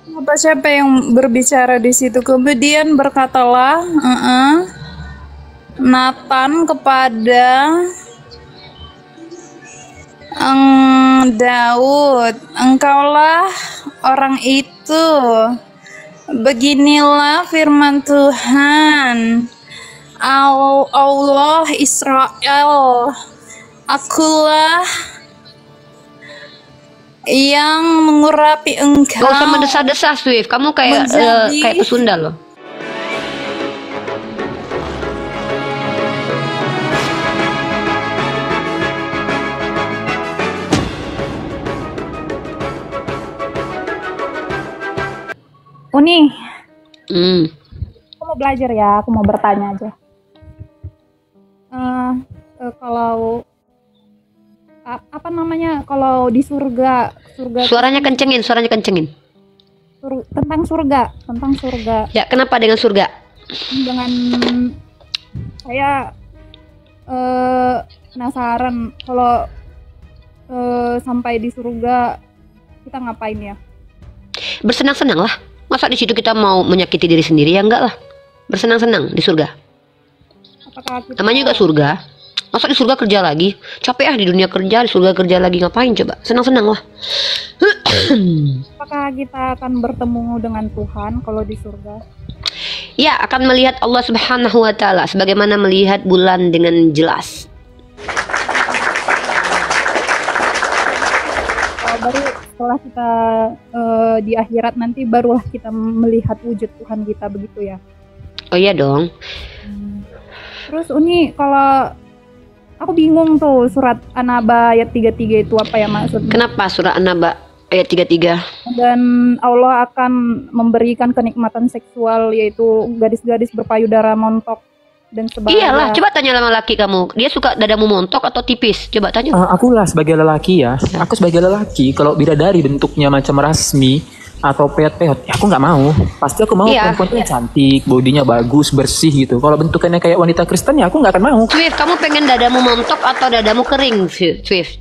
Apa siapa yang berbicara di situ? Kemudian berkatalah Nathan kepada Daud, engkaulah orang itu. Beginilah firman Tuhan, Allah Israel, akulah yang mengurapi engkau. Gak usah mendesah-desah, Swift. Kamu kayak kayak pesunda loh. Uni, Hmm. aku mau belajar ya, aku mau bertanya aja. Kalau apa namanya? Kalau di surga Suaranya kencengin, tentang surga. Ya, kenapa dengan surga? Dengan saya penasaran kalau sampai di surga kita ngapain ya? Bersenang-senang lah. Masa di situ kita mau menyakiti diri sendiri? Ya enggak lah. Bersenang-senang di surga. Apakah kita, Namanya juga surga. Masa di surga kerja lagi? Capek di dunia kerja, di surga kerja lagi, ngapain coba? Senang-senang lah. apakah kita akan bertemu dengan Tuhan kalau di surga? Ya, akan melihat Allah Subhanahu wa taala sebagaimana melihat bulan dengan jelas. Baru setelah kita di akhirat nanti barulah kita melihat wujud Tuhan kita, begitu ya? Oh iya dong. Terus Uni, kalau aku bingung tuh surat An-Naba ayat 33 itu apa ya maksudnya? Kenapa surah An-Naba ayat 33? Dan Allah akan memberikan kenikmatan seksual, yaitu gadis-gadis berpayudara montok dan sebagainya. Iyalah, coba tanya sama laki kamu. Dia suka dadamu montok atau tipis? Coba tanya. Aku lah sebagai lelaki ya. Aku sebagai lelaki, kalau bidadari bentuknya macam rasmi atau peot-peot, ya aku nggak mau. Pasti aku mau perempuan yang cantik, bodinya bagus, bersih gitu. Kalau bentukannya kayak wanita Kristen ya aku nggak akan mau. Swift, kamu pengen dadamu montok atau dadamu kering, Swift?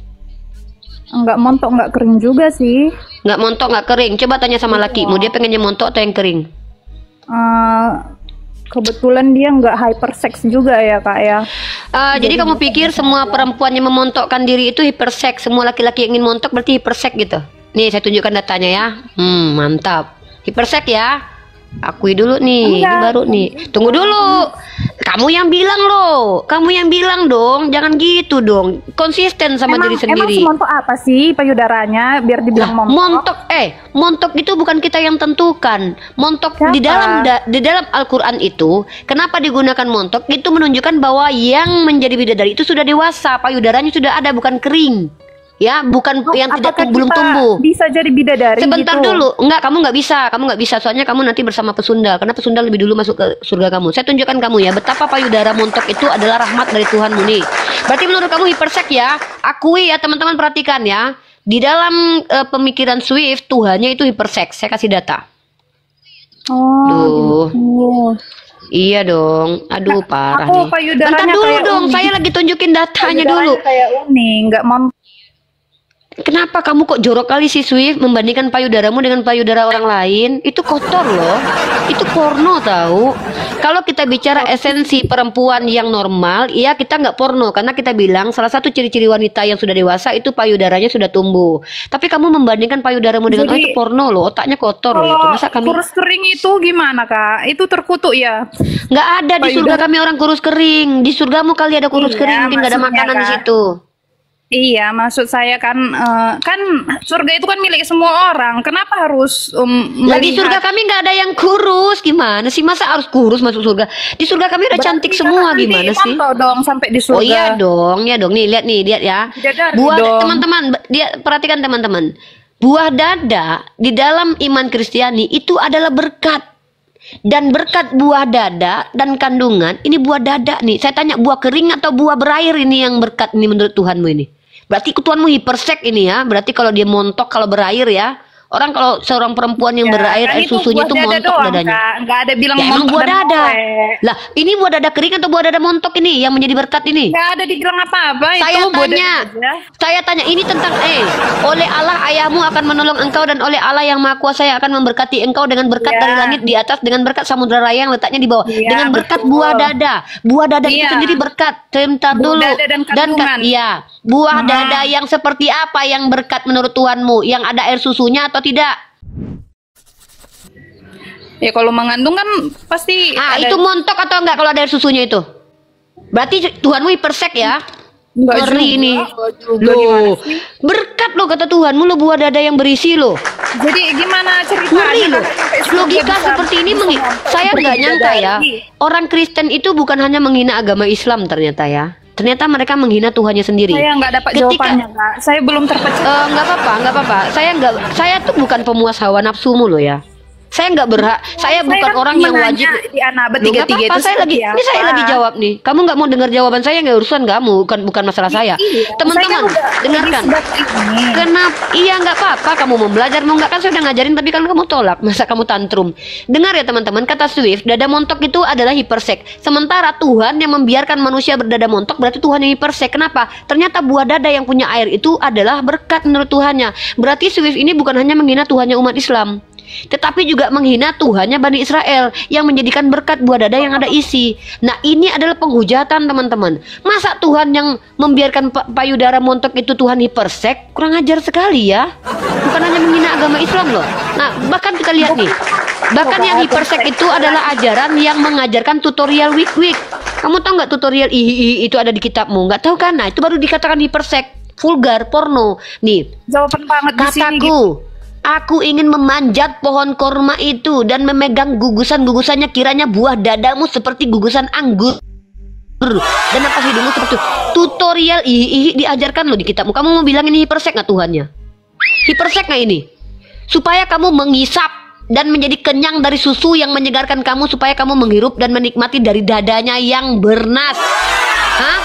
Enggak montok, enggak kering juga sih. Nggak montok, nggak kering. Coba tanya sama lakimu, dia pengennya montok atau yang kering? Kebetulan dia nggak hypersex juga ya kak ya. Jadi kamu pikir semua perempuan yang memontokkan diri itu hiperseks? Semua laki-laki yang ingin montok berarti hiperseks gitu? Nih saya tunjukkan datanya ya. Mantap. Hiperseks ya. Akui dulu nih, ini baru nih. Tunggu dulu. Kamu yang bilang loh. Kamu yang bilang dong. Jangan gitu dong. Konsisten sama diri sendiri. Emang semontok apa sih payudaranya biar dibilang montok? Montok itu bukan kita yang tentukan. Montok Siapa? di dalam Al-Qur'an itu, kenapa digunakan montok? Itu menunjukkan bahwa yang menjadi bidadari itu sudah dewasa, payudaranya sudah ada, bukan kering. Ya, bukan yang belum tumbuh. Bisa jadi bidadari. Sebentar gitu? dulu, kamu nggak bisa, soalnya kamu nanti bersama pesunda, karena pesunda lebih dulu masuk ke surga kamu. Saya tunjukkan kamu ya, betapa payudara montok itu adalah rahmat dari Tuhanmu nih. Berarti menurut kamu hiperseks ya? Akui ya teman-teman, perhatikan ya. Di dalam pemikiran Swift, Tuhannya itu hiperseks. Saya kasih data. Oh, gitu. Iya dong. Aduh, parah nih. Bentar dulu dong, saya lagi tunjukin datanya dulu. Kayak Uni, nggak montok. Kenapa kamu kok jorok kali sih, Swift, membandingkan payudaramu dengan payudara orang lain? Itu kotor loh. Itu porno tahu. Kalau kita bicara esensi perempuan yang normal, ya kita nggak porno, karena kita bilang salah satu ciri-ciri wanita yang sudah dewasa itu payudaranya sudah tumbuh. Tapi kamu membandingkan payudaramu dengan itu porno loh, otaknya kotor loh itu. Masa kami kurus kering itu gimana kak? Itu terkutuk ya? Nggak ada di surga kami orang kurus kering. Di surgamu kali ada kurus kering, mungkin nggak ada makanan di situ. Iya, maksud saya kan kan surga itu kan milik semua orang. Kenapa harus Lagi surga kami nggak ada yang kurus, gimana sih? Masa harus kurus masuk surga? Di surga kami udah cantik semua, gimana sih? Dong sampai di surga. Oh iya dong, ya dong. Nih lihat ya. Buah teman-teman, perhatikan teman-teman. Buah dada di dalam iman Kristiani itu adalah berkat. Dan berkat buah dada dan kandungan, ini buah dada nih. Saya tanya, buah kering atau buah berair ini yang berkat ini menurut Tuhanmu ini? Berarti Tuhanmu hipersek ini ya. Berarti kalau dia montok, kalau berair ya. Orang kalau seorang perempuan yang Ya, berair kan air susunya buah itu dada montok doang, dadanya. Kak. Nggak ada bilang Ya emang montok buah dan dada. molek. Lah, ini buah dada kering atau buah dada montok ini yang menjadi berkat ini? Nggak ada dibilang apa-apa. Saya Itu buah tanya, dada aja. saya tanya ini tentang oleh Allah ayahmu akan menolong engkau dan oleh Allah yang Maha Kuasa yang akan memberkati engkau dengan berkat Iya. dari langit di atas, dengan berkat samudra raya yang letaknya di bawah, Iya, dengan berkat betul. buah dada. Buah dada itu Iya. sendiri berkat. Sebentar Buah dulu. dada dan kandungan. iya, buah dada yang seperti apa yang berkat menurut Tuhanmu? Yang ada air susunya atau tidak? Ya kalau mengandung kan pasti ada. Itu montok atau enggak kalau ada air susunya itu? Berarti Tuhanmu hipersek ya? Nggak Ngeri juga, ini. nggak juga. Gimana Loh, sih? berkat loh kata Tuhanmu lo buah dada yang berisi loh. Jadi gimana Ngeri ceritanya? loh. Logika seperti ini saya nggak nyangka ya. Orang Kristen itu bukan hanya menghina agama Islam ternyata ya. Ternyata mereka menghina Tuhannya sendiri. Saya nggak dapat Ketika- jawabannya, Kak. Saya belum terpecah. Nggak apa-apa, nggak apa-apa. Saya tuh bukan pemuas hawa nafsumu loh ya. Saya nggak berhak. Saya bukan orang yang wajib. Di Anaba Loh, nggak 33 apa-apa, itu saya lagi, seperti ini saya apa? lagi jawab nih. Kamu nggak mau dengar jawaban saya, nggak urusan kamu, bukan masalah saya. Iya, Teman-teman, saya kan udah dengarkan. di sebab ini. Kenapa? Iya nggak apa-apa. Kamu mau belajar mau nggak kan saya udah ngajarin, tapi kan kamu tolak. Masa kamu tantrum? Dengar ya teman-teman, kata Swift, dada montok itu adalah hipersek. Sementara Tuhan yang membiarkan manusia berdada montok berarti Tuhan yang hipersek. Kenapa? Ternyata buah dada yang punya air itu adalah berkat menurut Tuhannya. Berarti Swift ini bukan hanya menghina Tuhannya umat Islam, tetapi juga menghina Tuhannya Bani Israel yang menjadikan berkat buah dada yang ada isi. Nah ini adalah penghujatan teman-teman. Masa Tuhan yang membiarkan payudara montok itu Tuhan hipersek? Kurang ajar sekali ya. Bukan hanya menghina agama Islam loh. Nah bahkan kita lihat nih, bahkan yang hipersek itu adalah ajaran yang mengajarkan tutorial week. Kamu tahu nggak tutorial itu ada di kitabmu? Nggak tahu kan? Nah itu baru dikatakan hipersek, vulgar, porno. Nih Jawaban banget di sini. kataku, aku ingin memanjat pohon korma itu dan memegang gugusan-gugusannya, kiranya buah dadamu seperti gugusan anggur dan napas hidungmu seperti itu. Tutorial diajarkan loh di kitabmu. Kamu mau bilang ini hipersek nggak Tuhannya? Hipersek nggak ini? Supaya kamu mengisap dan menjadi kenyang dari susu yang menyegarkan kamu, supaya kamu menghirup dan menikmati dari dadanya yang bernas. Hah?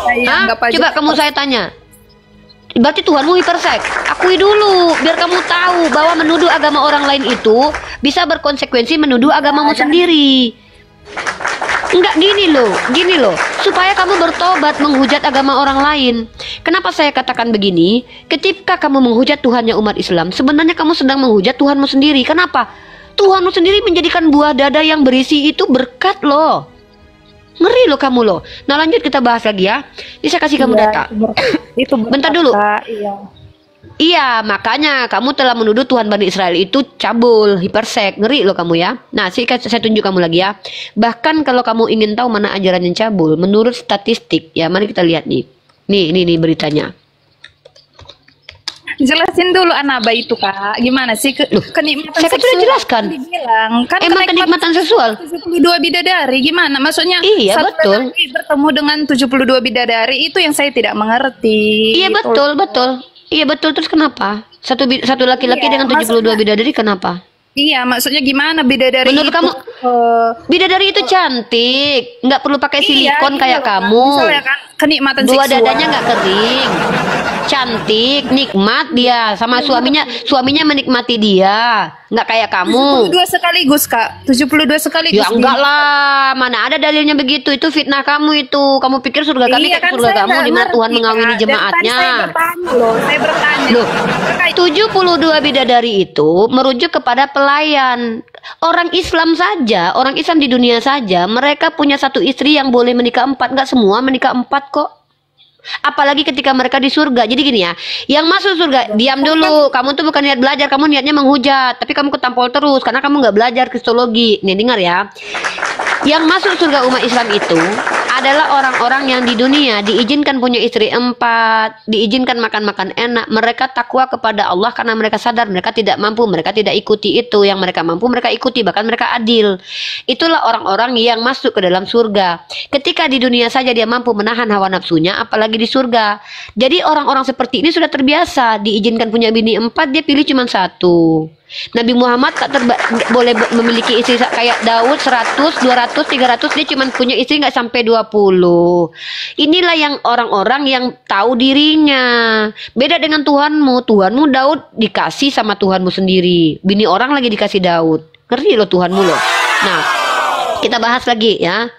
Saya Hah? anggap aja Coba kamu saya tanya. Berarti Tuhanmu hipersek. Akui dulu biar kamu tahu bahwa menuduh agama orang lain itu bisa berkonsekuensi menuduh agamamu sendiri. Enggak gini loh, supaya kamu bertobat menghujat agama orang lain. Kenapa saya katakan begini? Ketika kamu menghujat Tuhannya umat Islam, sebenarnya kamu sedang menghujat Tuhanmu sendiri. Kenapa? Tuhanmu sendiri menjadikan buah dada yang berisi itu berkat loh. Ngeri loh kamu loh. Nah lanjut kita bahas lagi ya. Ini saya kasih kamu data. Itu Bentar dulu. Iya. Iya, makanya kamu telah menuduh Tuhan Bani Israel itu cabul, hipersek. Ngeri loh kamu ya. Nah, saya tunjuk kamu lagi ya. Bahkan kalau kamu ingin tahu mana ajaran yang cabul, menurut statistik, ya mari kita lihat nih. Nih beritanya. Jelasin dulu Anaba itu, Kak. Gimana sih kenikmatan saya kan sudah jelaskan. Dibilang kan Emang kenikmatan seksual? 72 bidadari gimana? Maksudnya Iya, satu betul. lelaki bertemu dengan 72 bidadari, itu yang saya tidak mengerti. Iya Itu. betul. Iya betul, terus kenapa? Satu laki-laki Iya, dengan 72 bidadari kenapa? Iya, maksudnya gimana bidadari Menurut itu? kamu, bidadari itu cantik, nggak perlu pakai silikon Iya, kayak gitu loh, kamu. Kan. Misalnya kan kenikmatan Dua seksual. dadanya nggak kering, cantik, nikmat dia sama suaminya menikmati dia, nggak kayak kamu. 72 sekaligus, Kak. 72 sekaligus. Ya enggak lah, mana ada dalilnya begitu? Itu fitnah kamu itu. Kamu pikir surga kami Iya, kayak kan surga saya kamu nggak di mana ngerti, Tuhan mengawini Kak. Dan jemaatnya? tadi saya bertanya. Loh, 72 bidadari itu merujuk kepada pelayan. Orang Islam saja, orang Islam di dunia saja, mereka punya satu istri yang boleh menikah 4. Nggak semua menikah 4 kok. Apalagi ketika mereka di surga. Jadi gini ya, yang masuk surga, diam dulu. Kamu tuh bukan niat belajar, kamu niatnya menghujat. Tapi kamu ketampol terus karena kamu nggak belajar kristologi. Nih dengar ya. Yang masuk surga umat Islam itu adalah orang-orang yang di dunia diizinkan punya istri 4, diizinkan makan-makan enak. Mereka takwa kepada Allah karena mereka sadar mereka tidak mampu, mereka tidak ikuti itu. Yang mereka mampu mereka ikuti, bahkan mereka adil. Itulah orang-orang yang masuk ke dalam surga. Ketika di dunia saja dia mampu menahan hawa nafsunya, apalagi di surga. Jadi orang-orang seperti ini sudah terbiasa diizinkan punya bini 4, dia pilih cuma 1. Nabi Muhammad boleh memiliki istri kayak Daud 100, 200, 300, dia cuma punya istri nggak sampai 20. Inilah yang orang-orang yang tahu dirinya. Beda dengan Tuhanmu. Tuhanmu Daud dikasih sama Tuhanmu sendiri. Bini orang lagi dikasih Daud. Ngerti loh Tuhanmu loh. Nah, kita bahas lagi ya.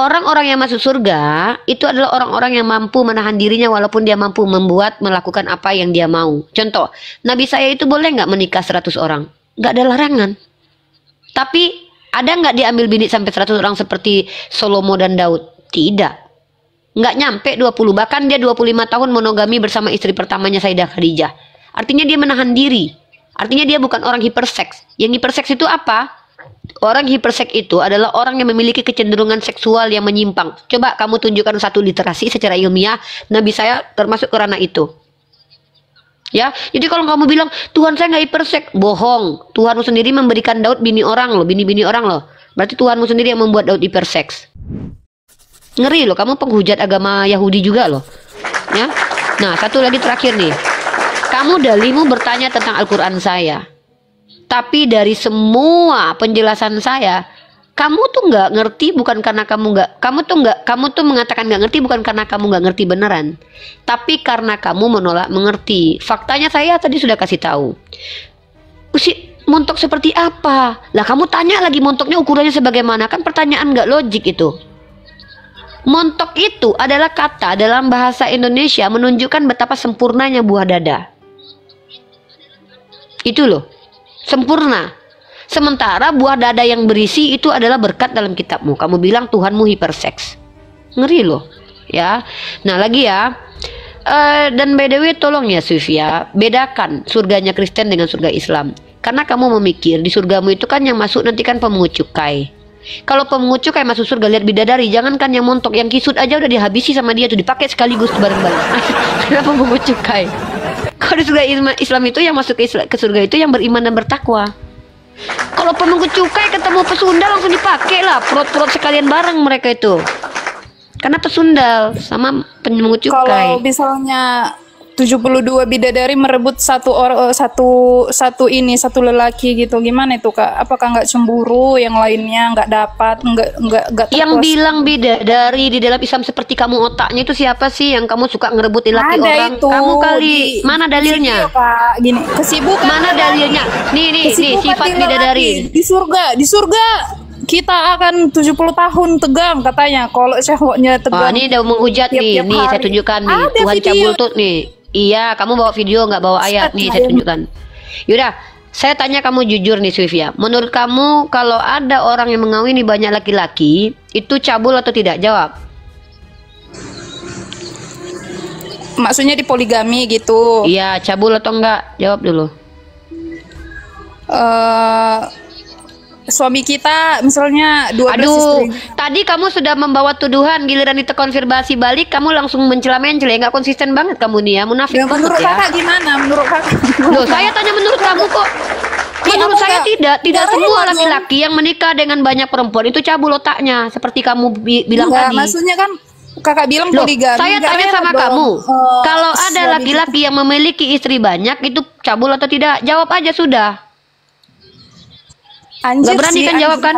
Orang-orang yang masuk surga itu adalah orang-orang yang mampu menahan dirinya walaupun dia mampu melakukan apa yang dia mau. Contoh, Nabi saya itu boleh nggak menikah 100 orang? Nggak ada larangan. Tapi ada nggak diambil bini sampai 100 orang seperti Salomo dan Daud? Tidak. Nggak nyampe 20. Bahkan dia 25 tahun monogami bersama istri pertamanya Sayyidah Khadijah. Artinya dia menahan diri. Artinya dia bukan orang hiperseks. Yang hiperseks itu apa? Orang hiperseks itu adalah orang yang memiliki kecenderungan seksual yang menyimpang. Coba kamu tunjukkan satu literasi secara ilmiah Nabi saya termasuk ke ranah itu. Ya, jadi kalau kamu bilang Tuhan saya nggak hiperseks, bohong. Tuhanmu sendiri memberikan Daud bini orang loh, bini-bini orang loh. Berarti Tuhanmu sendiri yang membuat Daud hiperseks. Ngeri loh, kamu penghujat agama Yahudi juga loh. Ya. Nah, satu lagi terakhir nih. Kamu dalihmu bertanya tentang Al-Quran saya. Tapi dari semua penjelasan saya, kamu tuh nggak ngerti bukan karena kamu tuh mengatakan nggak ngerti bukan karena kamu nggak ngerti beneran, tapi karena kamu menolak mengerti. Faktanya saya tadi sudah kasih tahu. Montok seperti apa? Lah kamu tanya lagi montoknya ukurannya sebagaimana? Kan pertanyaan nggak logik itu. Montok itu adalah kata dalam bahasa Indonesia menunjukkan betapa sempurnanya buah dada. Itu loh. Sempurna. Sementara buah dada yang berisi itu adalah berkat dalam kitabmu. Kamu bilang Tuhanmu hiperseks. Ngeri loh. Ya. Nah lagi ya. Dan by the way tolong ya Sylvia, bedakan surganya Kristen dengan surga Islam. Karena kamu memikir di surgamu itu kan yang masuk nanti kan pemungut cukai. Kalau pemungut cukai masuk surga lihat bidadari, jangankan yang montok, yang kisut aja udah dihabisi sama dia tuh, dipakai sekaligus bareng-bareng. Karena pemungut cukai. Kalau di surga Islam itu yang masuk ke surga itu yang beriman dan bertakwa. Kalau pemungut cukai ketemu pesundal langsung dipakai lah, perut-perut sekalian bareng mereka itu. Karena pesundal sama pemungut cukai. Kalau misalnya 72 bidadari merebut satu lelaki gitu, gimana itu Kak? Apakah nggak cemburu, yang lainnya nggak dapat, nggak yang bilang bidadari di dalam Islam seperti kamu otaknya itu siapa sih yang kamu suka ngerebutin laki orang? Itu, kamu kali mana dalilnya? Video, Kak. Gini, kesibukan. Mana dalilnya? Nih sifat bidadari. Di surga kita akan 70 tahun tegang katanya. Kalau syahwatnya tegang. Oh, ini udah menghujat nih. Nih saya tunjukkan nih. Ada Tuhan video. cabul tuh nih. Iya, kamu bawa video nggak bawa ayat nih, saya tunjukkan. Yaudah, saya tanya kamu jujur nih Sylvia. Menurut kamu kalau ada orang yang mengawini banyak laki-laki, itu cabul atau tidak? Jawab. Maksudnya di poligami gitu. Iya, cabul atau enggak? Jawab dulu. Suami kita misalnya 12 Aduh, istri. tadi kamu sudah membawa tuduhan, giliran konfirmasi balik kamu langsung mencela-mencela. Nggak konsisten banget kamu nih ya, munafik banget Menurut ya. Kakak gimana? Menurut Kakak? Loh, saya tanya menurut kamu kok. Menurut saya tidak semua laki-laki yang menikah dengan banyak perempuan itu cabul otaknya, seperti kamu bilang tadi. Maksudnya kan Kakak bilang Loh, poligami. saya tanya sama kamu, kalau ada laki-laki yang memiliki istri banyak itu cabul atau tidak? Jawab aja sudah. Anjir, Gak berani kan jawab kan?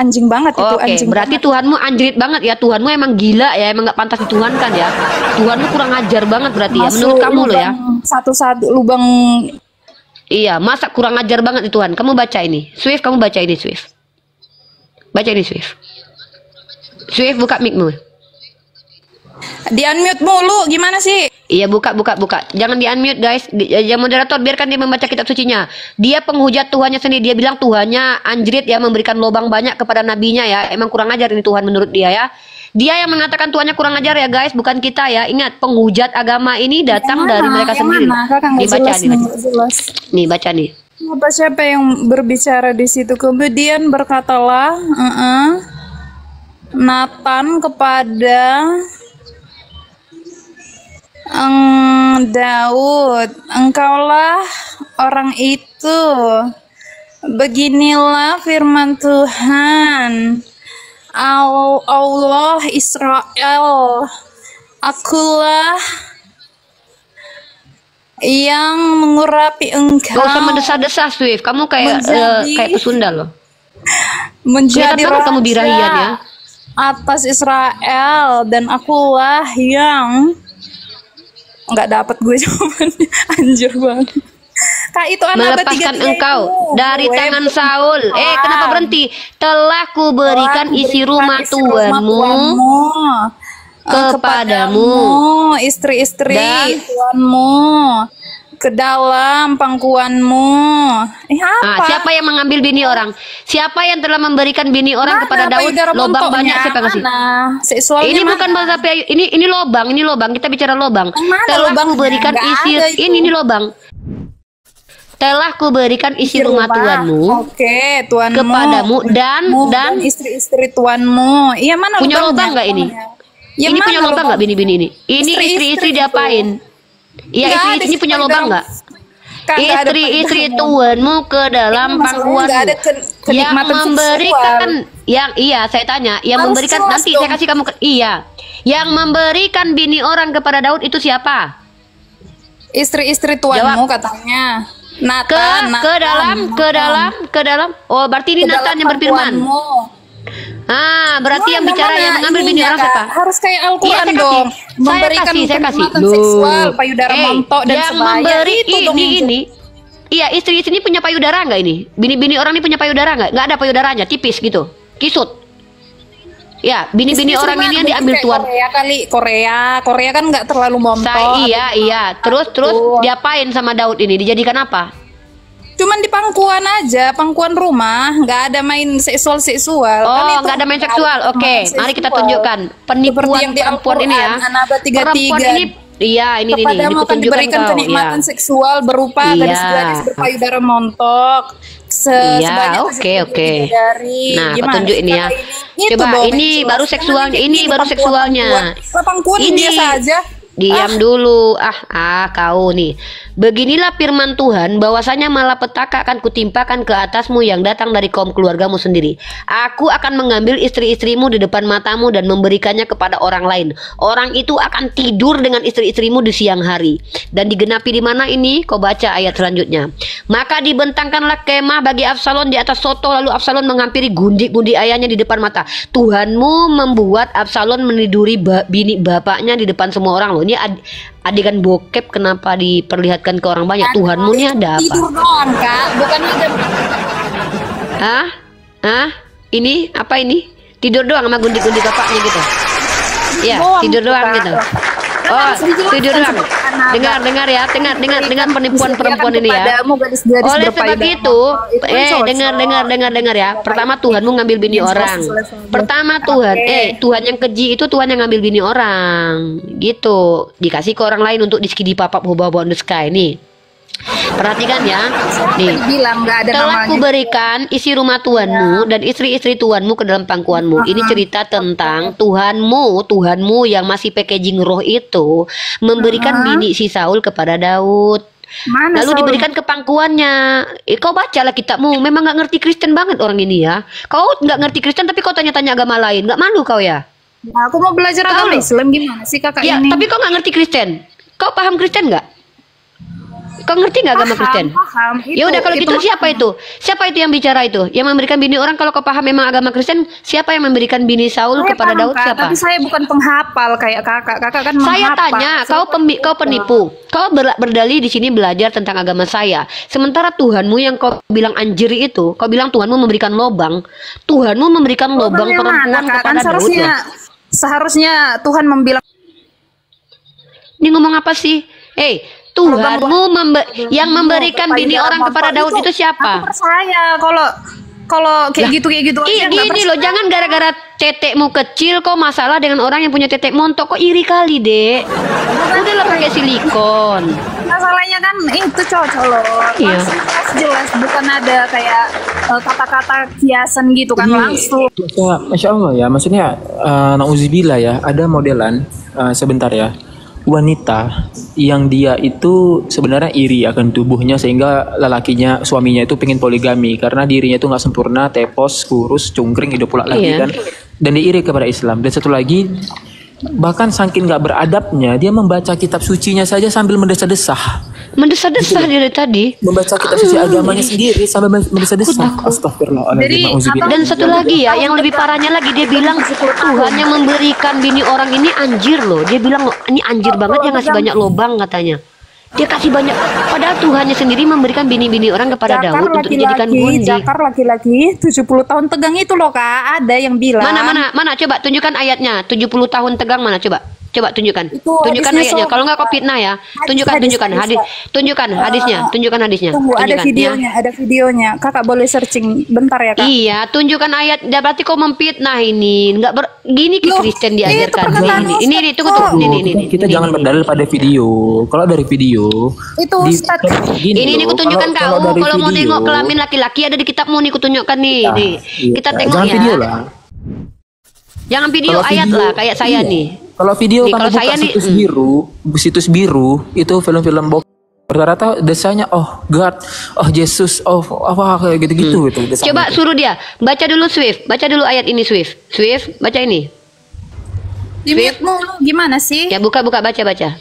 Anjing banget itu. Oke, berarti Tuhanmu anjrit banget ya. Tuhanmu emang gila ya, emang gak pantas dituhankan ya. Tuhanmu kurang ajar banget berarti ya, menurut kamu loh ya. Satu-satu lubang. Iya, masa kurang ajar banget itu Tuhan. Kamu baca ini, Swift, kamu baca ini Swift. Baca ini Swift. Swift buka mic-mu. Di unmute mulu, gimana sih? Iya, buka. Jangan di unmute guys. Yang moderator biarkan dia membaca kitab sucinya. Dia penghujat Tuhannya sendiri. Dia bilang Tuhannya anjrit ya, memberikan lubang banyak kepada nabinya ya. Emang kurang ajar ini Tuhan menurut dia ya. Dia yang mengatakan Tuhannya kurang ajar ya guys, bukan kita ya. Ingat, penghujat agama ini datang dari mereka sendiri. Dibaca nih. Nih, baca nih. Siapa yang berbicara di situ? Kemudian berkatalah Nathan kepada Daud, engkaulah orang itu. Beginilah firman Tuhan Allah Israel, akulah yang mengurapi engkau. Gak usah mendesah-desah Swift. Kamu kayak kayak pesunda loh. Menjadi raja kamu birahian ya atas Israel, dan akulah yang nggak dapat gue jawabannya. Anjir banget. Kak, itu melepaskan engkau dari tangan Saul. Kenapa berhenti? Telah kuberikan isi rumah Tuhanmu kepadamu, istri-istri Tuhanmu ke dalam pangkuanmu. Apa? Siapa yang mengambil bini orang? Siapa yang telah memberikan bini orang kepada Daud? Lobang banyak siapa kasih? Ini bukan bahasa ini lobang, ini lobang. Kita bicara lobang. Telah kuberikan isi ini lobang. Telah kuberikan isi rumah Tuhanmu, Tuhanmu kepadamu dan istri-istri Tuhanmu. Iya, mana punya lobang nggak ini? Ya, ini punya lobang nggak bini-bini ini? Ini istri-istri diapain? Iya, istri ini punya lobang nggak? Istri-istri Tuhanmu ke dalam pangkuanmu yang memberikan, saya tanya, yang memberikan nanti saya kasih kamu yang memberikan bini orang kepada Daud itu siapa? Istri-istri Tuhanmu katanya. Ke dalam. Oh, berarti ini Natan yang berfirman. Berarti yang bicara yang mengambil bini orang siapa? Harus kayak Al-Quran dong. Memberikan kenikmatan seksual, payudara montok dan sebagainya. Ini. Iya, istri-istri ini punya payudara nggak ini? Bini-bini orang ini punya payudara nggak? Nggak ada payudaranya, tipis gitu, kisut. Ya, bini-bini orang ini yang diambil Tuhan. Korea kan nggak terlalu montok. Iya. Terus diapain sama Daud ini? Dijadikan apa? Cuman di pangkuan aja, pangkuan rumah, nggak ada main seksual. Oh, nggak ada main seksual. Oke, mari kita tunjukkan penipuan perempuan ini ya. Perempuan ini, ini kepadamu akan diberikan kenikmatan seksual berupa gadis-gadis berpayudara montok. Oke. Nah, petunjuk ini ya. Coba ini baru seksualnya. Ini baru seksualnya. Pangkuan biasa aja. Diam dulu. Kau nih. Beginilah firman Tuhan, bahwasanya malapetaka akan kutimpakan ke atasmu yang datang dari kaum keluargamu sendiri. Aku akan mengambil istri-istrimu di depan matamu dan memberikannya kepada orang lain. Orang itu akan tidur dengan istri-istrimu di siang hari. Dan digenapi di mana ini? Kau baca ayat selanjutnya. Maka dibentangkanlah kemah bagi Absalom di atas soto, lalu Absalom menghampiri gundi-gundi ayahnya di depan mata. Tuhanmu membuat Absalom meniduri bini bapaknya di depan semua orang loh. Ini adegan bokep kenapa diperlihatkan ke orang banyak? Tuhanmu nih ada apa? Tidur doang, Kak, bukan ada. Ini apa ini? Tidur doang sama gundi-gundi bapaknya gitu. Iya, tidur doang gitu. Oh, tidur doang. Dengar ya, dengar penipuan perempuan ini ya. Oleh sebab itu, dengar ya. Pertama Tuhanmu ngambil bini orang. Pertama Tuhan yang keji itu Tuhan yang ngambil bini orang. Gitu. Dikasih ke orang lain untuk diskidi papap hubah on the sky nih. Perhatikan ya. Nih. Telah kuberikan isi rumah Tuhanmu dan istri-istri Tuhanmu ke dalam pangkuanmu. Ini cerita tentang Tuhanmu yang masih packaging roh itu memberikan bini si Saul kepada Daud. Lalu diberikan ke pangkuannya. Kau bacalah kitabmu. Memang nggak ngerti Kristen banget orang ini ya. Kau nggak ngerti Kristen tapi kau tanya-tanya agama lain. Nggak malu kau ya? Aku mau belajar agama Islam, gimana sih kakak ini? Tapi kau nggak ngerti Kristen. Kau paham Kristen nggak? Kau ngerti nggak agama Kristen? Paham. Ya udah kalau gitu siapa itu? Siapa itu yang bicara itu? Yang memberikan bini orang? Kalau kau paham memang agama Kristen, siapa yang memberikan bini Saul kepada Daud? Siapa? Tapi saya bukan penghafal kayak kakak. Kakak kan menghafal. Saya tanya, kau penipu. Kau berdalih di sini belajar tentang agama saya. Sementara Tuhanmu yang kau bilang anjiri itu, kau bilang Tuhanmu memberikan lobang. Tuhanmu memberikan lobang perempuan kepada Daud. Seharusnya Tuhan membilang. Ini ngomong apa sih? Tuhanmu yang memberikan bini orang kepada Daud itu siapa? Aku percaya kalau kayak gitu Gini loh, jangan gara-gara tetekmu kecil kok masalah dengan orang yang punya tetek montok. Kok iri kali, Dek? Udahlah pakai silikon. Masalahnya kan itu cocok loh. Iya. Jelas bukan ada kayak kata-kata kiasan gitu kan langsung. Masya Allah ya, maksudnya nauzubillah ya, ada modelan sebentar ya. Wanita yang dia itu sebenarnya iri akan tubuhnya sehingga lelakinya, suaminya itu pengen poligami karena dirinya itu nggak sempurna, tepos, kurus, cungkring, hidup pula lagi kan, dan dia iri kepada Islam. Dan satu lagi, bahkan saking nggak beradabnya dia membaca kitab sucinya saja sambil mendesah-desah. Mendesah-desah dia dari tadi. Membaca kitab suci agamanya sendiri sampai mendesah-desah. Astagfirullahaladzim. Dan satu lagi ya, yang lebih parahnya lagi, dia bilang Tuhan yang memberikan bini orang ini anjir loh. Dia bilang ini anjir banget, dia ngasih banyak lobang katanya. Dia kasih banyak, padahal Tuhannya sendiri memberikan bini-bini orang kepada Daud untuk dijadikan gundik. Zakar laki-laki 70 tahun tegang itu loh Kak, ada yang bilang. Mana coba tunjukkan ayatnya. 70 tahun tegang mana coba? Coba tunjukkan. Itu tunjukkan ayatnya. Kalau nggak kau fitnah ya. Tunjukkan hadis. Tunjukkan hadisnya. Tunjukkan hadisnya. Tunggu, ada Tunjukkan, videonya, ya. ada videonya. Kakak boleh searching bentar ya Kak. Iya, tunjukkan ayat. Berarti kau memfitnah ini. Nggak gini ke Loh, Kristen itu diajarkan. perkataan Ini tunggu. Ini. Kita jangan berdalil pada video. Kalau dari video Itu Ustaz. Ini loh, kutunjukkan kau. dari Kalau mau video, nengok kelamin laki-laki ada di kitabmu nih, kutunjukkan nih. Nih. Kita tengok jangan ya. video lah. Jangan video Kalau ayat video, lah kayak saya iya. nih. Kalau video Nih, kamu kalau buka saya nih, situs biru itu film-film bokep. Rata-rata desanya God, Yesus, apa kayak gitu-gitu itu desanya. Coba suruh dia baca dulu Swift, baca dulu ayat ini Swift, baca ini. Dimutmu gimana sih? Ya buka baca.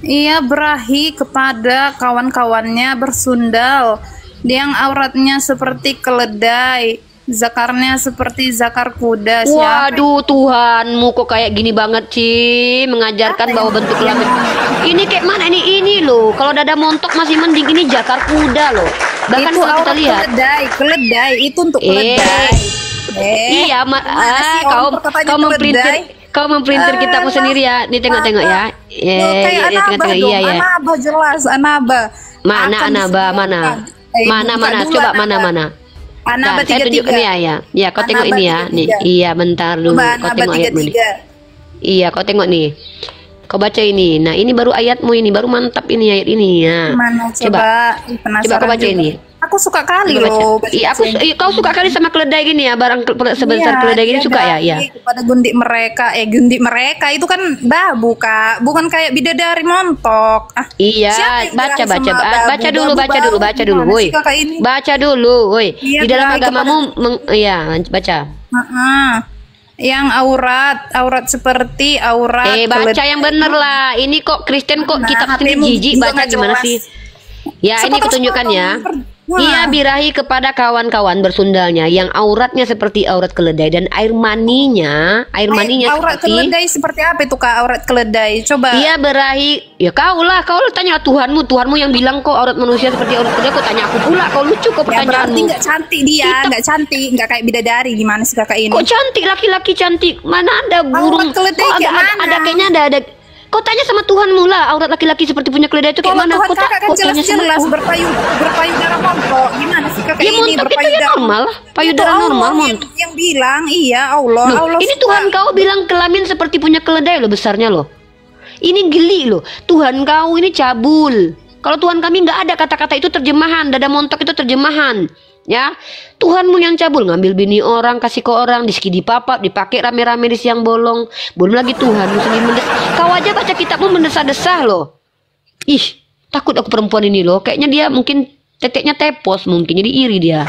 Ia berahi kepada kawan-kawannya bersundal, yang auratnya seperti keledai, zakarnya seperti zakar kuda. Waduh, Tuhanmu kok kayak gini banget sih, mengajarkan bahwa bentuk kelamin. Ini kayak mana ini loh. Kalau dada montok masih mending, ini zakar kuda loh. Bahkan itu kalau kita lihat keledai itu untuk keledai. Iya, kau memprintir kitabmu sendiri ya. Nih tengok ya. Tengok iya ya. Anaba jelas, Anaba. Mana coba mana. Anaba 33. Ya, kau tengok ini ya. Nih, iya bentar dulu. Kau tengok ayatmu nih. Iya, kau tengok nih. Kau baca ini. Nah, ini baru ayatmu ini, baru mantap ini ayat ini ya. Mana coba kau baca ini. Aku suka kali loh. Iya, kau suka kali sama keledai gini ya, barang sebesar keledai gini suka ya. Kepada gundik mereka itu kan babu Kak, bukan kayak bidadari montok. Iya, baca dulu, woi. Baca dulu, woi. Di dalam agamamu, baca. Yang aurat seperti aurat. Baca yang bener lah. Ini kok Kristen kok kitab sendiri jijik baca gimana sih? Ya, ini kutunjukkan ya. Ia birahi kepada kawan-kawan bersundalnya yang auratnya seperti aurat keledai dan air maninya aurat keledai seperti apa itu Kak, aurat keledai? Coba. Ia birahi, ya kau tanya Tuhanmu yang bilang kok aurat manusia seperti aurat keledai, kau tanya aku pula, kau lucu kok pertanyaanmu. Ya berarti nggak cantik dia, nggak cantik, nggak kayak bidadari, gimana sih Kakak ini? Kok cantik, laki-laki cantik, mana ada burung? Aurat keledai ada kayaknya ada. Kau tanya sama Tuhanmu lah, aurat laki-laki seperti punya keledai itu kayak mana? Tuhan Kakak kan jelas-jelas berpayu darah montok. Gimana sih Kakak ya, ini berpayu itu ya normal, payudara normal montok. Yang bilang iya Allah. Ini Tuhan kau bilang kelamin seperti punya keledai loh besarnya loh. Ini geli loh. Tuhan kau ini cabul. Kalau Tuhan kami nggak ada kata-kata itu terjemahan, dada montok itu terjemahan. Ya, Tuhanmu yang cabul, ngambil bini orang, kasih ke orang, di papap, dipakai rame-rame di siang bolong. Belum lagi Tuhanmu sendiri kau aja baca kitabmu mendesah-desah loh. Ih, takut aku perempuan ini loh. Kayaknya dia mungkin teteknya tepos mungkin, jadi iri dia.